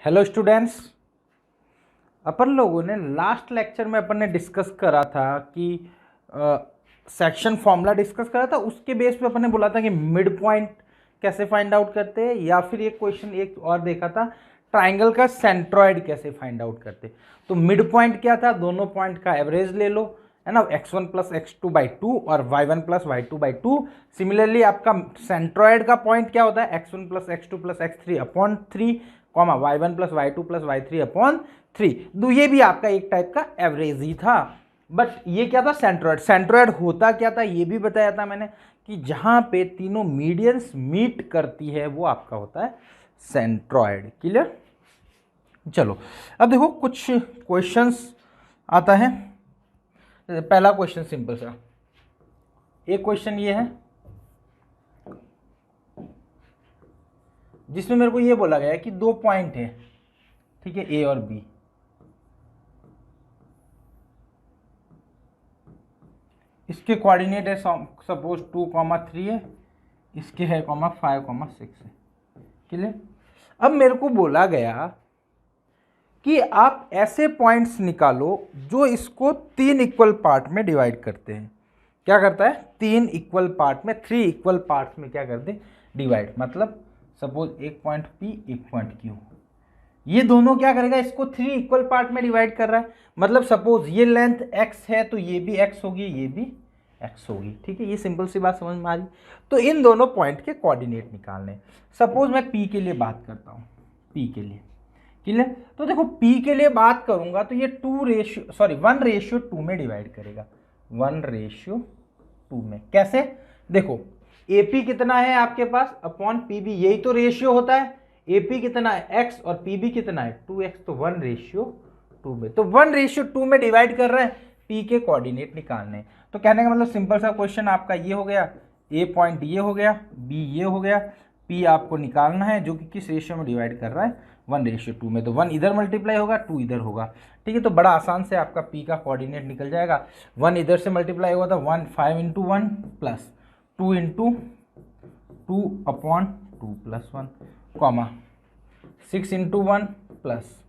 Hello students. अपन लोगों ने last lecture में अपन ने डिस्कस करा था कि सेक्शन फॉर्मूला डिस्कस करा था। उसके बेस पे अपन ने बोला था कि मिड पॉइंट कैसे फाइंड आउट करते हैं, या फिर एक क्वेश्चन एक और देखा था ट्राइंगल का सेंट्रॉइड कैसे फाइंड आउट करते। तो मिड पॉइंट क्या था, दोनों पॉइंट का एवरेज ले लो, है ना, x1 प्लस x2/2 और y1 प्लस y2/2। सिमिलरली आपका सेंट्रॉइड का पॉइंट क्या होता है, x1 plus x2 plus x3/3 comma y1 plus y2 plus y3/3। तो ये भी आपका एक टाइप का एवरेज ही था। बट ये क्या था, सेंट्रॉइड। सेंट्रॉइड होता क्या था ये भी बताया था मैंने कि जहां पे तीनों मीडियंस मीट करती है वो आपका होता है सेंट्रॉइड। क्लियर। चलो अब देखो कुछ क्वेश्चंस आता है। पहला क्वेश्चन सिंपल सा, एक क्वेश्चन ये है जिसमें मेरे को ये बोला गया है कि दो पॉइंट है, ठीक है, ए और बी। इसके कोऑर्डिनेट है सपोज 2,3 है, इसके है 5,6 है। क्लियर। अब मेरे को बोला गया कि आप ऐसे पॉइंट्स निकालो जो इसको 3 इक्वल पार्ट में डिवाइड करते हैं। क्या करता है, 3 इक्वल पार्ट में, 3 इक्वल पार्ट में क्या करते हैं, डिवाइड। मतलब सपोज एक पॉइंट P एक पॉइंट Q, ये दोनों क्या करेगा, इसको 3 इक्वल पार्ट में डिवाइड कर रहा है। मतलब सपोज ये लेंथ x है तो ये भी x होगी, ये भी x होगी। ठीक है, ये सिंपल सी बात समझ में आ रही। तो इन दोनों पॉइंट के कोऑर्डिनेट निकालने। सपोज मैं P के लिए बात करता हूँ, P के लिए। क्लियर। तो देखो P के लिए बात करूंगा तो ये 1:2 में डिवाइड करेगा, 1:2 में। कैसे, देखो AP कितना है आपके पास अपॉन PB, यही तो रेशियो होता है। AP कितना है x और PB कितना है 2x, तो 1:2 में। तो 1:2 में डिवाइड कर रहे हैं, P के कोऑर्डिनेट निकालने। तो कहने का मतलब सिंपल सा क्वेश्चन आपका ये हो गया, A पॉइंट ये हो गया, B ये हो गया, P आपको निकालना है जो कि किस रेशियो में डिवाइड कर रहा है, 1:2 में। तो 1 इधर मल्टीप्लाई होगा, 2 इधर होगा। ठीक है, तो बड़ा आसान से आपका P का कोऑर्डिनेट निकल जाएगा। 1 इधर से मल्टीप्लाई होगा तो 5 × 1 प्लस 2 × 2/2 प्लस 1 कॉमा 6 × 1 प्लस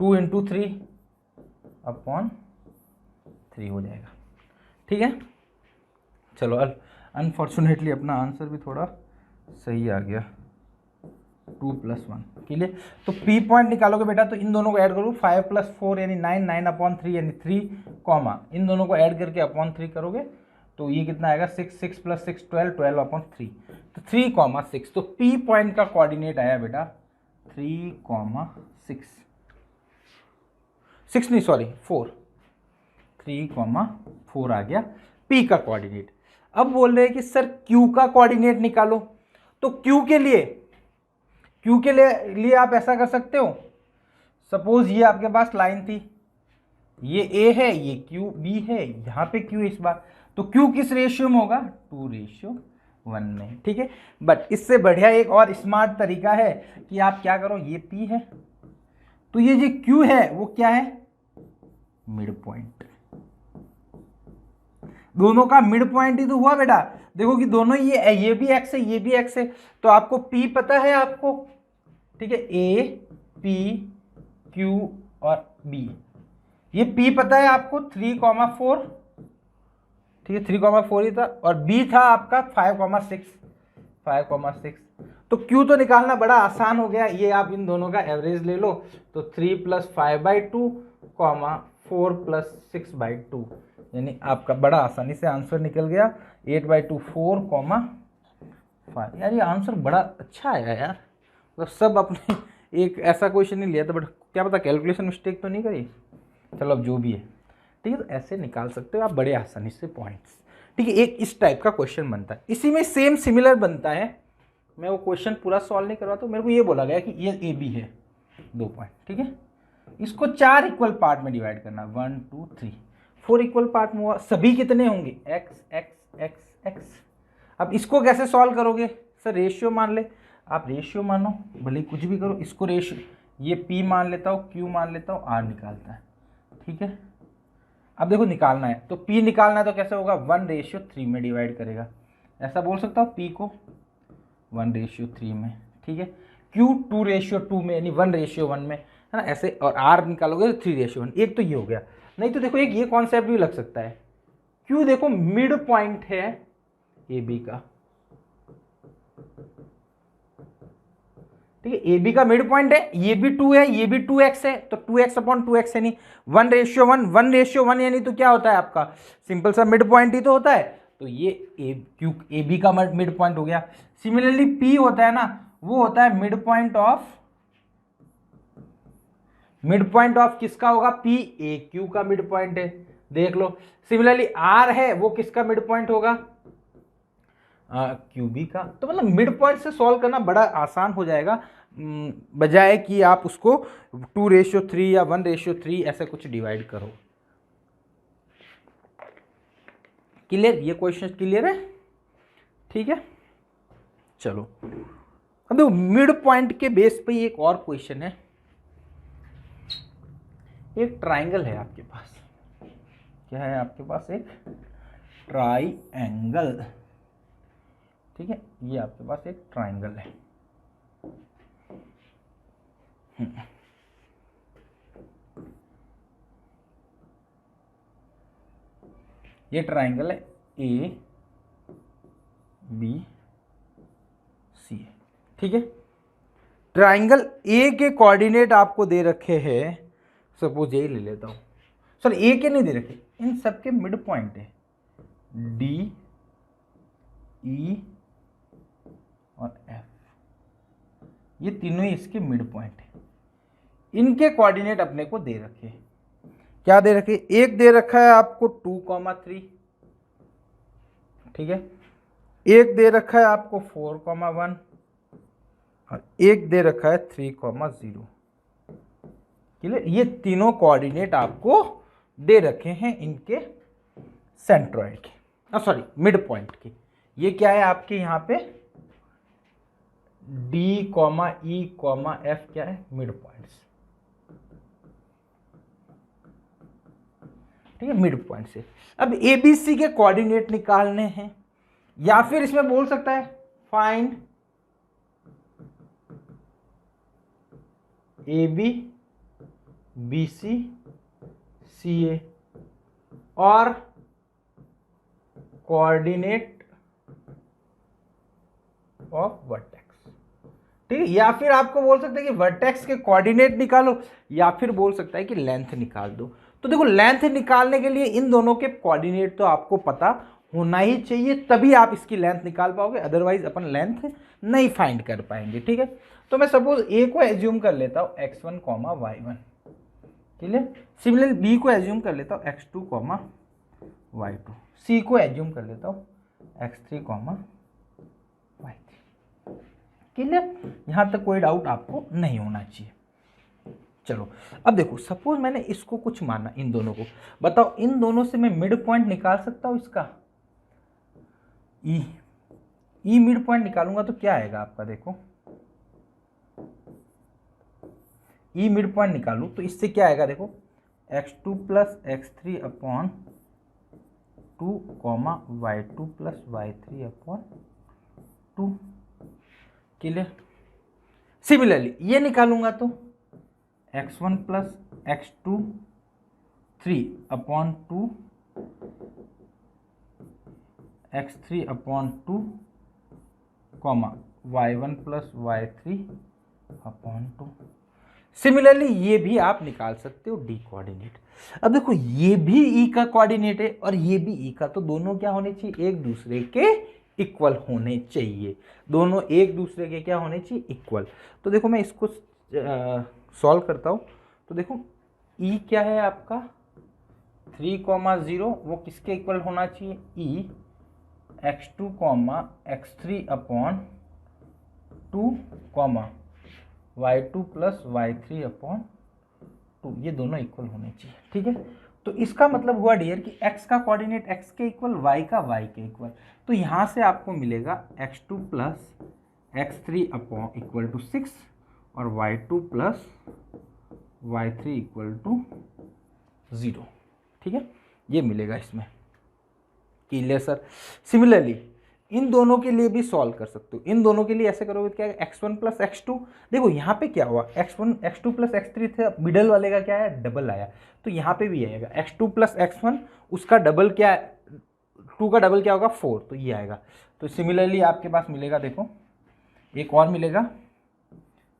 2 × 3/3 हो जाएगा। ठीक है, चलो अनफॉर्चुनेटली अपना आंसर भी थोड़ा सही आ गया, 2 + 1। क्लियर। तो P पॉइंट निकालोगे बेटा तो इन दोनों को ऐड करो, 5 + 4 यानी 9, 9/3 यानी 3 कॉमा इन दोनों को ऐड करके अपॉन 3 करोगे तो ये कितना आएगा, 6, 6 + 6 12, 12/3। तो 3,6। तो P पॉइंट का कोऑर्डिनेट आया बेटा 3,6, 6 नहीं सॉरी 4, 3,4 आ गया P का कोऑर्डिनेट। अब बोल रहे हैं कि सर Q का कोऑर्डिनेट निकालो। तो Q के लिए आप ऐसा कर सकते हो, सपोज ये आपके पास लाइन थी, ये A है, ये B है, यहाँ पे Q इस बार। तो Q किस रेशियो में होगा, 2:1 में। ठीक है, बट इससे बढ़िया एक और स्मार्ट तरीका है कि आप क्या करो, ये P है तो ये जो Q है वो क्या है, मिड पॉइंट। दोनों का मिड पॉइंट ही तो हुआ बेटा। देखो कि दोनों ये भी x है, ये भी x है, तो आपको P पता है आपको। ठीक है, A P Q और B, ये P पता है आपको 3,4। ठीक है, 3,4 ही था, और B था आपका 5,6, 5,6। तो Q तो निकालना बड़ा आसान हो गया, ये आप इन दोनों का एवरेज ले लो। तो 3 + 5/2 4 + 6/2, यानी आपका बड़ा आसानी से आंसर निकल गया 8/2 4,5। यार ये आंसर बड़ा अच्छा आया यार, मतलब सब अपने एक ऐसा क्वेश्चन नहीं लिया था, बट क्या पता कैलकुलेशन मिस्टेक तो नहीं करी। चलो अब जो भी है, ठीक है, तो ऐसे निकाल सकते हो आप बड़े आसानी से पॉइंट्स। ठीक है, एक इस टाइप का क्वेश्चन बनता है, इसी में सेम सिमिलर बनता है। मैं वो क्वेश्चन पूरा सॉल्व नहीं करवाता, मेरे को ये बोला गया कि ये ए बी है 2 पॉइंट। ठीक है, इसको 4 इक्वल पार्ट में डिवाइड करना, 1 2 3 4 इक्वल पार्ट में हुआ। सभी कितने होंगे, एक्स एक्स एक्स एक्स। अब इसको कैसे सॉल्व करोगे, सर रेशियो मान ले। आप रेशियो मानो, भले कुछ भी करो, इसको रेशियो, ये P मान लेता हूँ, Q मान लेता हूँ, R निकालता है। ठीक है, अब देखो निकालना है तो P निकालना है तो कैसे होगा, 1:3 में डिवाइड करेगा। ऐसा बोल सकता हूँ P को 1:3 में। ठीक है, Q2:2 में, यानी 1:1 में, है ना, ऐसे, और R निकालोगे तो 3:1। एक तो ये हो गया। नहीं तो देखो एक ये कॉन्सेप्ट भी लग सकता है, Q देखो मिड पॉइंट है ए बी का, ठीक है, ए बी का मिड पॉइंट है, ये भी 2 है, ये भी 2x है, तो 2x/2x है, नहीं 1:1, 1:1 यानी तो क्या होता है आपका, सिंपल सा मिड पॉइंट ही तो होता है, तो ये ए बी का मिड पॉइंट हो गया। सिमिलरली P होता है ना, वो होता है मिड पॉइंट ऑफ किसका होगा, P ए क्यू का मिड पॉइंट है, देख लो। सिमिलरली R है, वो किसका मिड पॉइंट होगा, क्यू बी का। तो मतलब मिड पॉइंट से सॉल्व करना बड़ा आसान हो जाएगा, बजाय कि आप उसको 2:3 या 1:3 ऐसे कुछ डिवाइड करो। क्लियर, ये क्वेश्चन क्लियर है, ठीक है। चलो अब देखो मिड पॉइंट के बेस पे एक और क्वेश्चन है। एक ट्राइंगल है आपके पास, क्या है आपके पास, एक ट्राइंगल, ठीक है, ये आपके पास एक ट्राइंगल है। ये ट्राइंगल है ए बी सी, ठीक है। ट्राइंगल ए के कोऑर्डिनेट आपको दे रखे हैं, सपोज यही ले लेता हूं, सर ए के नहीं दे रखे, इन सबके मिड पॉइंट है डी ई और एफ, ये तीनों ही इसके मिड पॉइंट है। इनके कोऑर्डिनेट अपने को दे रखे, क्या दे रखे, एक दे रखा है आपको 2,3, ठीक है, एक दे रखा है आपको 4,1 और एक दे रखा है 3,0। क्लियर, ये तीनों कोऑर्डिनेट आपको दे रखे हैं इनके सेंट्रॉइड के, सॉरी मिड पॉइंट के। ये क्या है आपके यहाँ पे D, E, F क्या है, मिड पॉइंट्स, ठीक है, मिड पॉइंट से। अब ABC के कोऑर्डिनेट निकालने हैं, या फिर इसमें बोल सकता है फाइंड AB, BC, CA और कोऑर्डिनेट ऑफ वर्टेक्स, ठीक है। या फिर आपको बोल सकते हैं कि वर्टेक्स के कोऑर्डिनेट निकालो, या फिर बोल सकता है कि लेंथ निकाल दो। तो देखो लेंथ निकालने के लिए इन दोनों के कोऑर्डिनेट तो आपको पता होना ही चाहिए, तभी आप इसकी लेंथ निकाल पाओगे, अदरवाइज अपन लेंथ नहीं फाइंड कर पाएंगे, ठीक है। तो मैं सपोज ए को एज्यूम कर लेता हूँ x1, y1, clear. Similar B को एज्यूम कर लेता हूँ x2, y2, सी को एज्यूम कर लेता हूँ x3, y3, क्लियर। यहां तक कोई डाउट आपको नहीं होना चाहिए। चलो अब देखो, सपोज मैंने इसको कुछ माना, इन दोनों को, बताओ इन दोनों से मैं मिड पॉइंट निकाल सकता हूं इसका, ई मिड पॉइंट निकालूंगा तो क्या आएगा आपका, देखो ई मिड पॉइंट निकालूं तो इससे क्या आएगा, देखो x2 + x3/2, y2 + y3/2, clear. Similarly ये निकालूंगा तो x1 + x2 3/2, x3/2, y1 + y3/2। Similarly ये भी आप निकाल सकते हो डी कोऑर्डिनेट। अब देखो ये भी ई का कोऑर्डिनेट है और ये भी ई का, तो दोनों क्या होने चाहिए, एक दूसरे के इक्वल होने चाहिए, दोनों एक दूसरे के क्या होने चाहिए, इक्वल। तो देखो मैं इसको सॉल्व करता हूँ, तो देखो ई क्या है आपका 3,0, वो किसके इक्वल होना चाहिए, ई x2, x3/2, y2 + y3/2, ये दोनों इक्वल होने चाहिए, ठीक है। तो इसका मतलब हुआ डियर कि x का कोऑर्डिनेट x के इक्वल, y का y के इक्वल। तो यहाँ से आपको मिलेगा x2 + x3/6 और y2 + y3 = 0, ठीक है, ये मिलेगा इसमें, क्लियर सर। सिमिलरली इन दोनों के लिए भी सॉल्व कर सकते हो। इन दोनों के लिए ऐसे करोगे क्या है, x1 प्लस एक्स टू। देखो यहाँ पे क्या हुआ, x1 x2 प्लस x3 था, मिडल वाले का क्या है, डबल आया, तो यहाँ पे भी आएगा x2 प्लस x1, उसका डबल क्या है, 2 का डबल क्या होगा 4, तो ये आएगा। तो सिमिलरली आपके पास मिलेगा, देखो एक और मिलेगा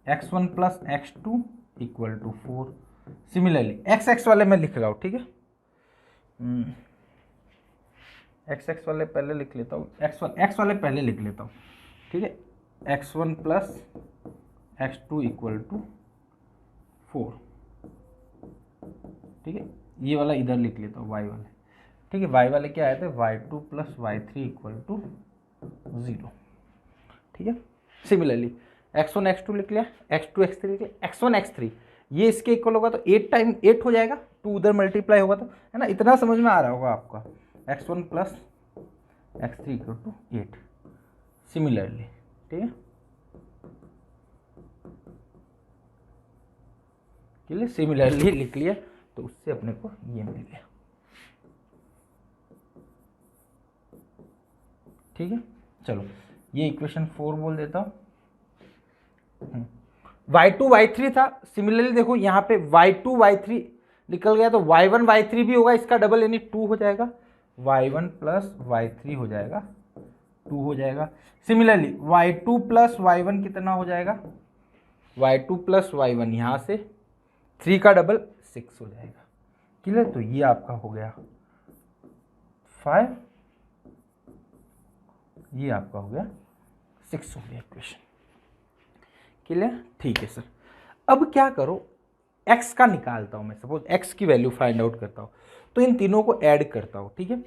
x1 plus x two equal to 4। Similarly x वाले मैं लिख रहा हूँ, ठीक है, x वाले पहले लिख लेता हूँ, x वाले पहले लिख लेता हूँ, ठीक है, x1 plus x two equal to 4, ठीक है, ये वाला इधर लिख लेता हूँ y वाले, ठीक है, y वाले क्या आए थे, y2 plus y3 equal to 0, ठीक है। सिमिलरली x1 x2 लिख लिया, x2 x3 लिख लिया, x1 x3 ये इसके इक्वल होगा तो 8 टाइम 8 हो जाएगा, 2 उधर मल्टीप्लाई होगा, तो है ना, इतना समझ में आ रहा होगा आपका, x1 plus x3 equal to 8। Similarly, ठीक है, क्लियर, सिमिलरली लिख लिया, तो उससे अपने को ये मिल गया, ठीक है। चलो ये इक्वेशन 4 बोल देता हूँ। y2 y3 था, सिमिलरली देखो यहाँ पे y2 y3 निकल गया, तो y1 y3 भी होगा, इसका डबल यानी 2 हो जाएगा, y1 प्लस y3 हो जाएगा 2 हो जाएगा। सिमिलरली y2 प्लस y1 कितना हो जाएगा, y2 प्लस y1 यहाँ से 3 का डबल 6 हो जाएगा, क्लियर। तो ये आपका हो गया 5, ये आपका हो गया 6 हो गया इक्वेशन, क्लियर, ठीक है सर। अब क्या करो, x का निकालता हूँ मैं, सपोज x की वैल्यू फाइंड आउट करता हूँ, तो इन तीनों को ऐड करता हूँ, ठीक है,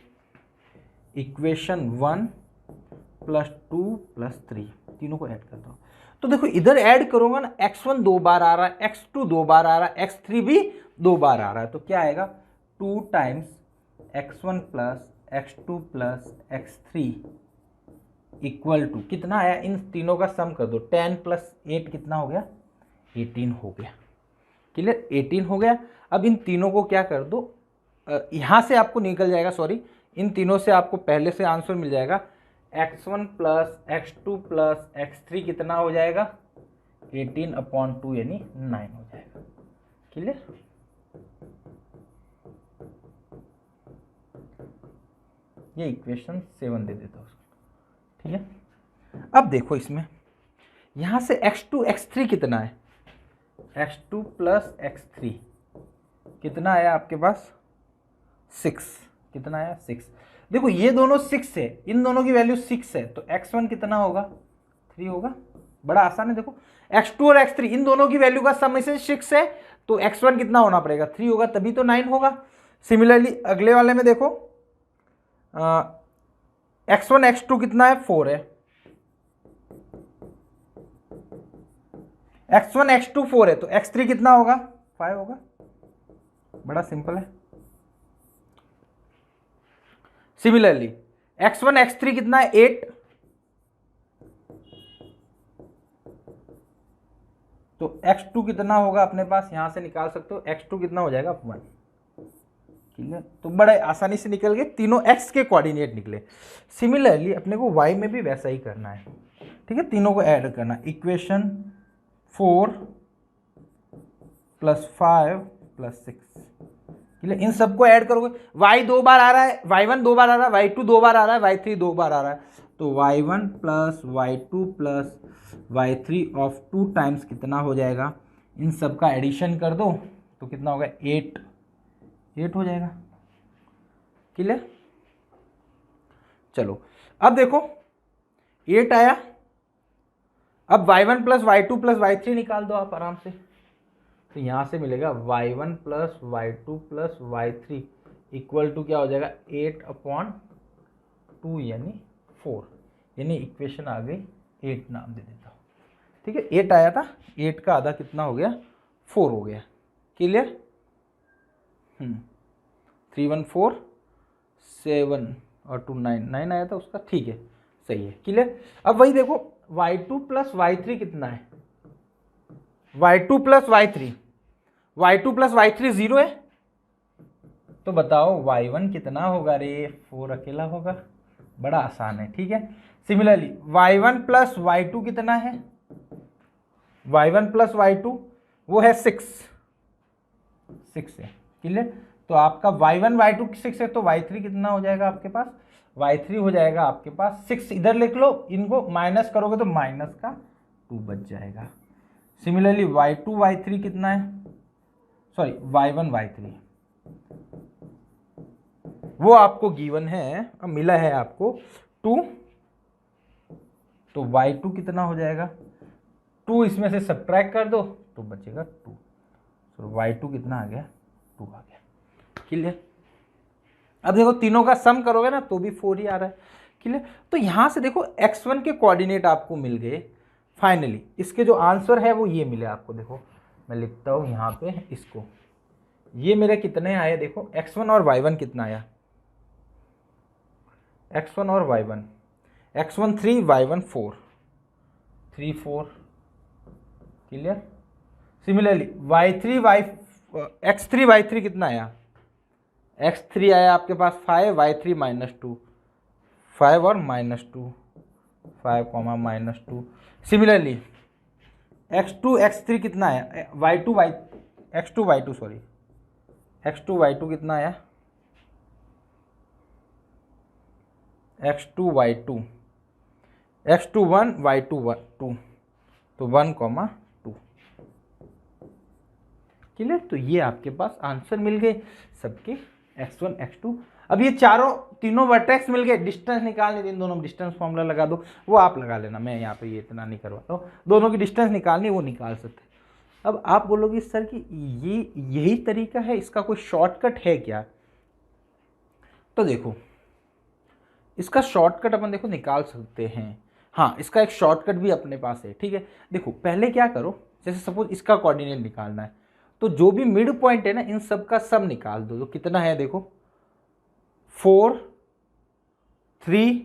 इक्वेशन 1 प्लस 2 प्लस 3 तीनों को ऐड करता हूँ। तो देखो इधर ऐड करूँगा ना, x1 2 बार आ रहा है, x2 2 बार आ रहा है, x3 भी 2 बार आ रहा है, तो क्या आएगा 2 times x1 plus x2 plus x3 equal to कितना आया, इन तीनों का सम कर दो, 10 प्लस 8 कितना हो गया, 18 हो गया, क्लियर, 18 हो गया। अब इन तीनों को क्या कर दो, यहाँ से आपको निकल जाएगा, सॉरी, इन तीनों से आपको पहले से आंसर मिल जाएगा, x1 plus x2 plus x3 कितना हो जाएगा 18/2 यानी 9 हो जाएगा, क्लियर। ये इक्वेशन 7 दे देता हूँ, ठीक है। अब देखो इसमें यहाँ से x2 x3 कितना है, x2 प्लस x3 कितना आया आपके पास 6, कितना आया 6। देखो ये दोनों 6 है, इन दोनों की वैल्यू 6 है, तो x1 कितना होगा 3 होगा, बड़ा आसान है। देखो x2 और x3 इन दोनों की वैल्यू का सम से 6 है, तो x1 कितना होना पड़ेगा 3 होगा, तभी तो 9 होगा। सिमिलरली अगले वाले में देखो x1 x2 कितना है 4 है, x1 x2 4 है, तो x3 कितना होगा 5 होगा, बड़ा सिंपल है। सिमिलरली x1 x3 कितना है 8, तो x2 कितना होगा अपने पास यहां से निकाल सकते हो, x2 कितना हो जाएगा 1, ठीक है। तो बड़े आसानी से निकल गए, तीनों x के कोऑर्डिनेट निकले। सिमिलरली अपने को y में भी वैसा ही करना है, ठीक है, तीनों को ऐड करना, इक्वेशन 4 प्लस 5 प्लस 6, इन सबको ऐड करोगे, y 2 बार आ रहा है, y1 2 बार आ रहा है, y2 2 बार आ रहा है, y3 2 बार आ रहा है, तो y1 plus y2 plus y3 of 2 times कितना हो जाएगा, इन सब का एडिशन कर दो तो कितना होगा 8 हो जाएगा, क्लियर। चलो अब देखो 8 आया, अब y1 plus y2 plus y3 निकाल दो आप आराम से, तो यहाँ से मिलेगा y1 plus y2 plus y3 equal to क्या हो जाएगा 8/2 यानी 4, यानी इक्वेशन आ गई 8 नाम दे देता हूँ, ठीक है। 8 आया था, 8 का आधा कितना हो गया 4 हो गया, क्लियर। 3 1 4 7 और 2 9 आया था उसका, ठीक है, सही है, क्लियर। अब वही देखो y2 प्लस y3 कितना है, y2 प्लस y3 0 है, तो बताओ y1 कितना होगा रे, 4 अकेला होगा, बड़ा आसान है, ठीक है। सिमिलरली y1 प्लस y2 कितना है, y1 प्लस y2 वो है 6 है, क्लियर। तो आपका y1 y2 6 है, तो y3 कितना हो जाएगा आपके पास, y3 हो जाएगा आपके पास 6, इधर लिख लो, इनको माइनस करोगे तो माइनस का 2 बच जाएगा। सिमिलरली y2 y3 कितना है, सॉरी y1 y3 वो आपको गिवन है, मिला है आपको 2, तो y2 कितना हो जाएगा, 2 इसमें से सब्ट्रैक्ट कर दो तो बचेगा 2, तो y2 कितना आ गया, 2 आ गया, क्लियर। अब देखो तीनों का सम करोगे ना तो भी 4 ही आ रहा है, क्लियर। तो यहां से देखो x1 के कोऑर्डिनेट आपको मिल गए, फाइनली इसके जो आंसर है वो ये मिले आपको। देखो मैं लिखता हूं यहाँ पे इसको, ये मेरे कितने आए, देखो x1 और y1 कितना आया, x1 और y1, x1 3 y1 4, 3 4, clear. Similarly x3 y3 कितना आया, x3 आया आपके पास 5, y3 -2, 5 और -2, 5 -2। सिमिलरली x2 x3 कितना आया, x2 y2 sorry, x2 y2 कितना आया, x2 y2, x2 1 y2 2, तो 1 2, क्लियर। तो ये आपके पास आंसर मिल गए सबके x1 x2। अब ये तीनों वर्टेक्स मिल गए, डिस्टेंस निकालनी थी, इन दोनों में डिस्टेंस फॉर्मूला लगा दो, वो आप लगा लेना, मैं यहाँ पे ये इतना नहीं करवाता हूँ, दोनों की डिस्टेंस निकालनी वो निकाल सकते। अब आप बोलोगे सर कि ये यही तरीका है, इसका कोई शॉर्टकट है क्या, तो देखो इसका शॉर्टकट अपन देखो निकाल सकते हैं, हाँ इसका एक शॉर्टकट भी अपने पास है, ठीक है। देखो पहले क्या करो, जैसे सपोज इसका कोऑर्डिनेट निकालना है, तो जो भी मिड पॉइंट है ना इन सब का सम निकाल दो, तो कितना है देखो 4 3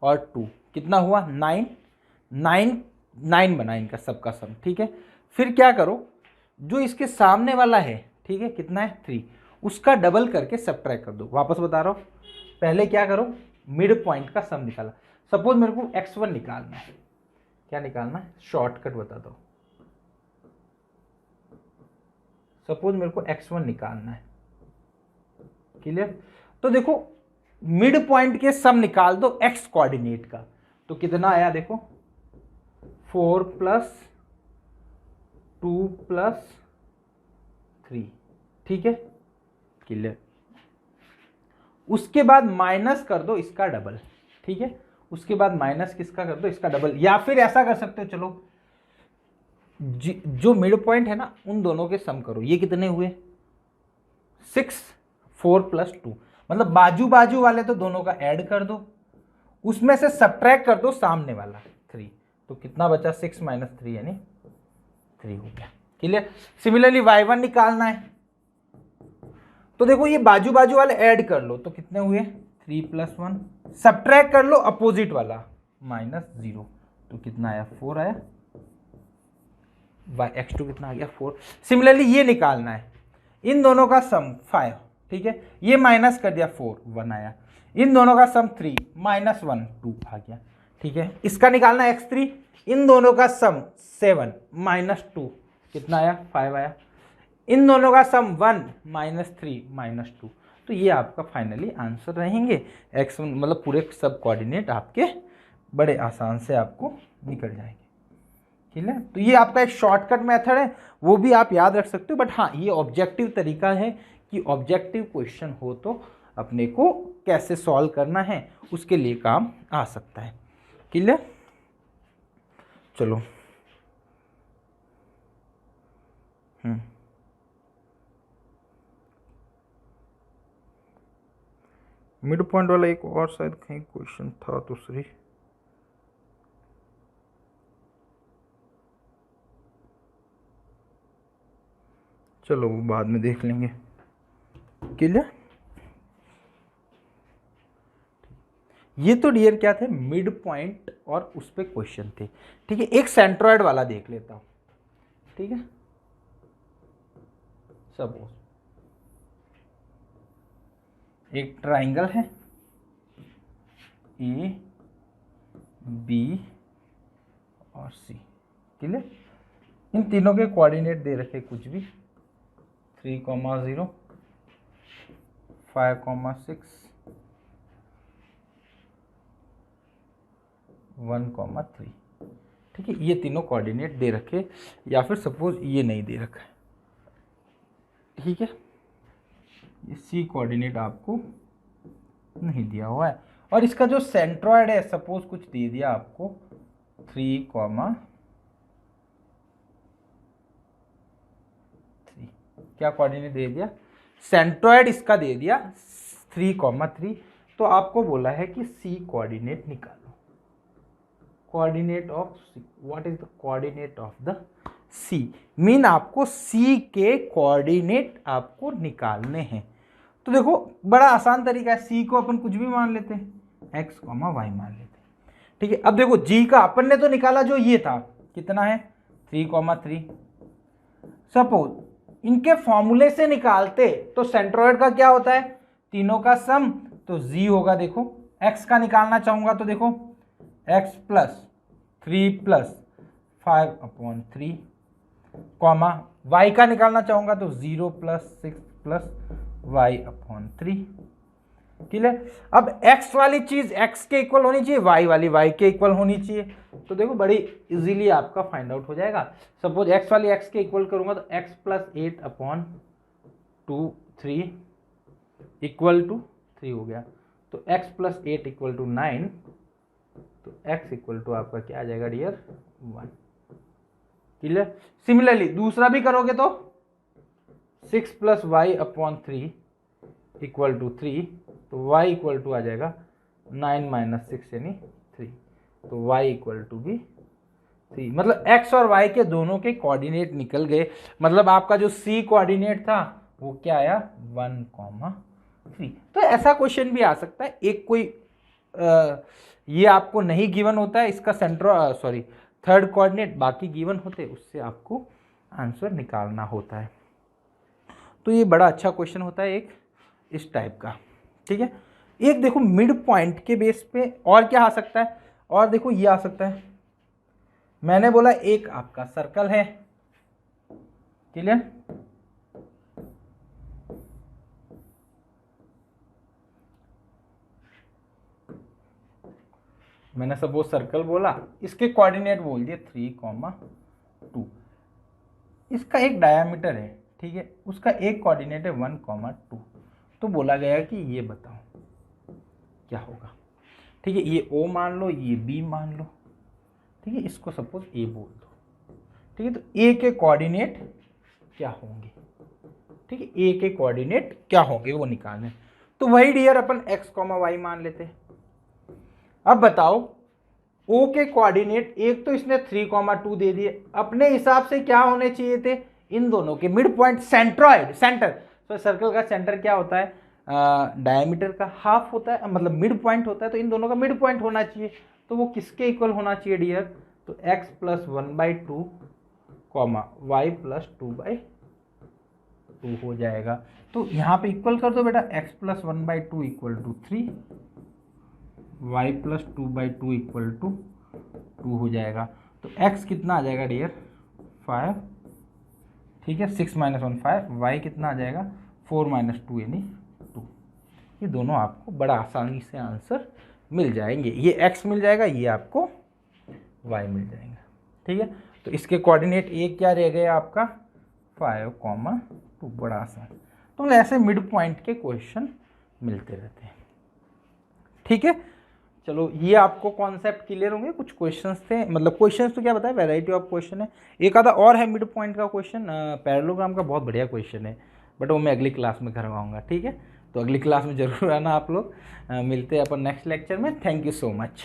और 2 कितना हुआ 9 बना इनका सबका सम, ठीक है। फिर क्या करो, जो इसके सामने वाला है, ठीक है, कितना है 3, उसका डबल करके सब्ट्रैक्ट कर दो। वापस बता रहा हूँ, पहले क्या करो, मिड पॉइंट का सम निकाला, सपोज मेरे को x1 निकालना है, क्या निकालना है, शॉर्टकट बता दो, सपोज मेरे को x1 निकालना है, क्लियर। तो देखो मिड पॉइंट के सम निकाल दो x कोऑर्डिनेट का, तो कितना आया देखो 4 + 2 + 3, ठीक है, क्लियर। उसके बाद माइनस कर दो इसका डबल, ठीक है, उसके बाद माइनस किसका कर दो, इसका डबल, या फिर ऐसा कर सकते हो, चलो जो मिड पॉइंट है ना उन दोनों के सम करो, ये कितने हुए 6, 4 + 2, मतलब बाजू बाजू वाले तो दोनों का ऐड कर दो, उसमें से सब्ट्रैक्ट कर दो सामने वाला 3, तो कितना बचा 6 - 3 यानी 3 हो गया, क्लियर। सिमिलरली y1 निकालना है, तो देखो ये बाजू बाजू वाले ऐड कर लो, तो कितने हुए 3 + 1, सब्ट्रैक्ट कर लो अपोजिट वाला -0, तो कितना आया 4 आया, x2 कितना आ गया 4। सिमिलरली ये निकालना है, इन दोनों का सम 5, ठीक है, ये माइनस कर दिया 4 1 आया, इन दोनों का सम 3 -1 2 आ गया, ठीक है। इसका निकालना है x3, इन दोनों का सम 7 -2 कितना आया 5 आया, इन दोनों का सम 1 -3 -2, तो ये आपका फाइनली आंसर रहेंगे। x1 मतलब पूरे सब कोऑर्डिनेट आपके बड़े आसान से आपको निकल जाएंगे, ठीक है। तो ये आपका एक शॉर्टकट मेथड है, वो भी आप याद रख सकते हो, बट हाँ ये ऑब्जेक्टिव तरीका है कि ऑब्जेक्टिव क्वेश्चन हो तो अपने को कैसे सॉल्व करना है उसके लिए काम आ सकता है, क्लियर। चलो मिड पॉइंट वाला एक और शायद कहीं क्वेश्चन था दूसरी, चलो वो बाद में देख लेंगे, क्लियर। ये तो डियर क्या थे, मिड पॉइंट और उस पे क्वेश्चन थे, ठीक है। एक सेंट्रॉइड वाला देख लेता हूं, ठीक है। सपोज एक ट्राइंगल है, ए बी और सी, क्लियर। इन तीनों के कोऑर्डिनेट दे रखे कुछ भी 3,0 5,6 1,3, ठीक है। ये तीनों कोऑर्डिनेट दे रखे, या फिर सपोज ये नहीं दे रखा है, ठीक है। ये सी कोऑर्डिनेट आपको नहीं दिया हुआ है, और इसका जो सेंट्रॉयड है सपोज कुछ दे दिया आपको 3,3, क्या कोऑर्डिनेट दे दिया, सेंट्रॉयड इसका दे दिया 3,3, तो आपको बोला है कि सी कोऑर्डिनेट निकालो। Coordinate of C, what is the coordinate of the C, mean आपको सी के कोऑर्डिनेट आपको निकालने हैं। तो देखो बड़ा आसान तरीका है, सी को अपन कुछ भी मान लेते हैं, एक्स कॉमा वाई मान लेते हैं, ठीक है। अब देखो जी का अपन ने तो निकाला जो ये था, कितना है 3,3। सपोज इनके फॉर्मूले से निकालते तो सेंट्रॉयड का क्या होता है, तीनों का सम, तो जी होगा। देखो एक्स का निकालना चाहूंगा तो देखो x plus 3 plus 5/3, comma y का निकालना चाहूंगा तो 0 प्लस 6 प्लस y/3, क्लियर। अब x वाली चीज x के इक्वल होनी चाहिए, y वाली y के इक्वल होनी चाहिए, तो देखो बड़ी इजीली आपका फाइंड आउट हो जाएगा। सपोज x वाली x के इक्वल करूंगा तो x प्लस 8/2 इक्वल टू 3 हो गया, तो x प्लस 8 इक्वल टू 9, तो x इक्वल टू आपका क्या आ जाएगा डियर 1, क्लियर। सिमिलरली दूसरा भी करोगे तो 6 प्लस y/3 इक्वल टू 3, तो y इक्वल टू आ जाएगा 9 माइनस 6 यानी 3, तो y इक्वल टू भी 3। मतलब x और y के दोनों के कोऑर्डिनेट निकल गए, मतलब आपका जो c कोऑर्डिनेट था वो क्या आया 1,3। तो ऐसा क्वेश्चन भी आ सकता है, एक कोई ये आपको नहीं गिवन होता है, इसका थर्ड कोऑर्डिनेट बाकी गिवन होते हैं, उससे आपको आंसर निकालना होता है। तो ये बड़ा अच्छा क्वेश्चन होता है एक इस टाइप का, ठीक है। एक देखो मिड पॉइंट के बेस पे और क्या आ सकता है, और देखो ये आ सकता है, मैंने बोला एक आपका सर्कल है, क्लियर। मैंने सपोज सर्कल बोला, इसके कोऑर्डिनेट बोल दिए 3,2, इसका एक डायामीटर है, ठीक है, उसका एक कोऑर्डिनेट है 1,2, तो बोला गया कि ये बताओ क्या होगा, ठीक है। ये O मान लो, ये B मान लो, ठीक है, इसको सपोज A बोल दो, ठीक है। तो A के कोऑर्डिनेट क्या होंगे, ठीक है, A के कोऑर्डिनेट क्या होंगे वो निकालने, तो वही डियर अपन x, y मान लेते हैं। अब बताओ O के कोऑर्डिनेट, एक तो इसने 3,2 दे दिए, अपने हिसाब से क्या होने चाहिए थे, इन दोनों के मिड पॉइंट, सेंट्रॉइड, सेंटर, तो सर्कल का सेंटर क्या होता है, डायमीटर का हाफ होता है, मतलब मिड पॉइंट होता है, तो इन दोनों का मिड पॉइंट होना चाहिए, तो वो किसके इक्वल होना चाहिए डियर, तो x प्लस 1/2 y प्लस 2/2 हो जाएगा। तो यहाँ पे इक्वल कर दो बेटा, x plus 1/2 equal to 3, y plus 2/2 equal to 2 हो जाएगा। तो x कितना आ जाएगा डियर 5, ठीक है, 6 माइनस 1 5, y कितना आ जाएगा 4 माइनस 2 यानी 2। ये दोनों आपको बड़ा आसानी से आंसर मिल जाएंगे, ये x मिल जाएगा, ये आपको y मिल जाएगा, ठीक है। तो इसके कोऑर्डिनेट एक क्या रह गया आपका 5,2, बड़ा आसान। तो ऐसे मिड पॉइंट के क्वेश्चन मिलते रहते हैं, ठीक है। चलो ये आपको कॉन्सेप्ट क्लियर होंगे। कुछ क्वेश्चंस थे, मतलब क्वेश्चंस तो क्या बताया, वैरायटी ऑफ क्वेश्चन है, एक आधा और है मिड पॉइंट का क्वेश्चन, पैरेललोग्राम का बहुत बढ़िया क्वेश्चन है, बट वो मैं अगली क्लास में करवाऊंगा, ठीक है। तो अगली क्लास में जरूर आना आप लोग, मिलते हैं अपन नेक्स्ट लेक्चर में। Thank you so much.